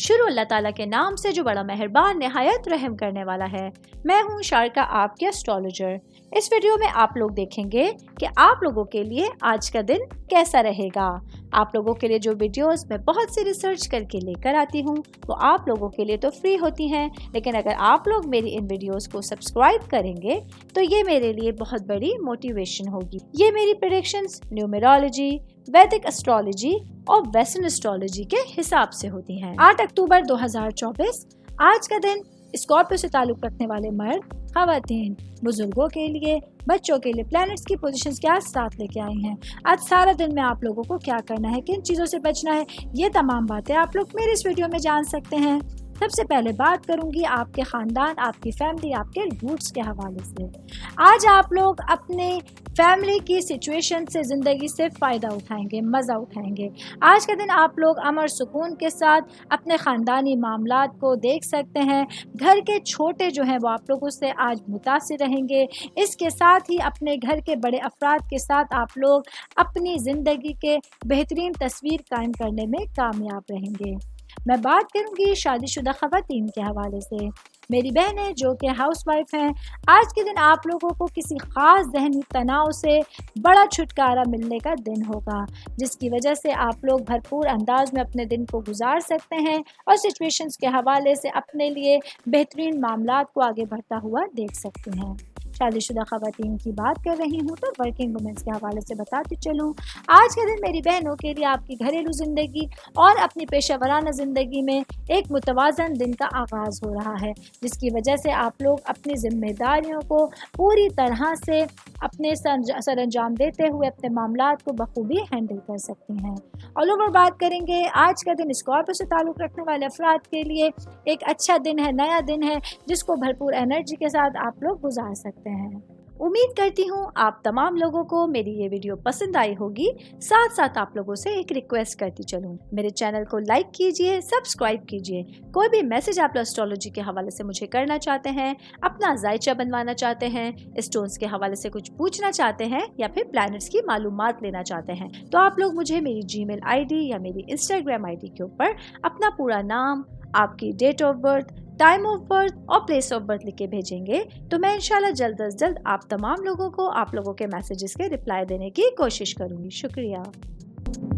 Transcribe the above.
شروع اللہ تعالیٰ کے نام سے جو بڑا مہربان نہایت رحم کرنے والا ہے۔ میں ہوں شارکا، آپ کے اسٹرالوجر۔ اس ویڈیو میں آپ لوگ دیکھیں گے کہ آپ لوگوں کے لیے آج کا دن کیسا رہے گا۔ آپ لوگوں کے لیے جو ویڈیوز میں بہت سی ریسرچ کر کے لے کر آتی ہوں وہ آپ لوگوں کے لیے تو فری ہوتی ہیں، لیکن اگر آپ لوگ میری ان ویڈیوز کو سبسکرائب کریں گے تو یہ میرے لیے بہت بڑی موٹیویشن ہوگی۔ یہ میری پریڈکشنز نیومرولوجی، ویدک اسٹرالوجی اور ویسٹرن اسٹرالوجی کے حساب سے ہوتی ہیں۔ 8 اکتوبر 2024 آج کا دن اسکارپیو سے تعلق رکھنے والے مرد، خواتین، بزرگوں کے لیے، بچوں کے لیے پلانٹس کی پوزیشنز کیا ساتھ لے کے آئی ہیں۔ آج سارا دن میں آپ لوگوں کو کیا کرنا ہے، کن چیزوں سے بچنا ہے، یہ تمام باتیں آپ لوگ میرے اس ویڈیو میں جان سکتے ہیں۔ سب سے پہلے بات کروں گی آپ کے خاندان، آپ کی فیملی، آپ کے روٹس کے حوالے سے۔ آج آپ لوگ اپنے فیملی کی سچویشن سے، زندگی سے فائدہ اٹھائیں گے، مزہ اٹھائیں گے۔ آج کا دن آپ لوگ امر سکون کے ساتھ اپنے خاندانی معاملات کو دیکھ سکتے ہیں۔ گھر کے چھوٹے جو ہیں وہ آپ لوگوں سے آج متاثر رہیں گے۔ اس کے ساتھ ہی اپنے گھر کے بڑے افراد کے ساتھ آپ لوگ اپنی زندگی کے بہترین تصویر قائم کرنے میں کامیاب رہیں گے۔ میں بات کروں گی شادی شدہ خواتین کے حوالے سے۔ میری بہنیں جو کہ ہاؤس وائف ہیں، آج کے دن آپ لوگوں کو کسی خاص ذہنی تناؤ سے بڑا چھٹکارا ملنے کا دن ہوگا، جس کی وجہ سے آپ لوگ بھرپور انداز میں اپنے دن کو گزار سکتے ہیں اور سچویشنز کے حوالے سے اپنے لیے بہترین معاملات کو آگے بڑھتا ہوا دیکھ سکتے ہیں۔ شادی شدہ خواتین کی بات کر رہی ہوں تو ورکنگ وومنس کے حوالے سے بتاتی چلوں، آج کا دن میری بہنوں کے لیے آپ کی گھریلو زندگی اور اپنی پیشہ ورانہ زندگی میں ایک متوازن دن کا آغاز ہو رہا ہے، جس کی وجہ سے آپ لوگ اپنی ذمہ داریوں کو پوری طرح سے اپنے سر انجام دیتے ہوئے اپنے معاملات کو بخوبی ہینڈل کر سکتی ہیں۔ آل اوور بات کریں گے، آج کا دن اسکارپیو سے تعلق رکھنے والے افراد کے لیے ایک اچھا دن ہے، نیا دن ہے، جس کو بھرپور انرجی کے ساتھ آپ لوگ گزار سکتے ہیں۔ امید کرتی ہوں آپ تمام لوگوں کو میری یہ ویڈیو پسند آئی ہوگی۔ ساتھ ساتھ آپ لوگوں سے ایک ریکویسٹ کرتی چلوں، میرے چینل کو لائک کیجئے، سبسکرائب کیجئے۔ کوئی بھی میسج آپ اسٹرالوجی کے حوالے سے مجھے کرنا چاہتے ہیں، اپنا ذائچہ بنوانا چاہتے ہیں، اسٹونز کے حوالے سے کچھ پوچھنا چاہتے ہیں یا پھر پلانٹس کی معلومات لینا چاہتے ہیں، تو آپ لوگ مجھے میری جی میل آئی ڈی یا میری انسٹاگرام آئی ڈی کے اوپر اپنا پورا نام، آپ کی date of birth, time of birth اور پلیس آف برتھ لکھ کے بھیجیں گے تو میں انشاءاللہ جلد از جلد آپ تمام لوگوں کو آپ لوگوں کے میسیجز کے رپلائی دینے کی کوشش کروں گی۔ شکریہ۔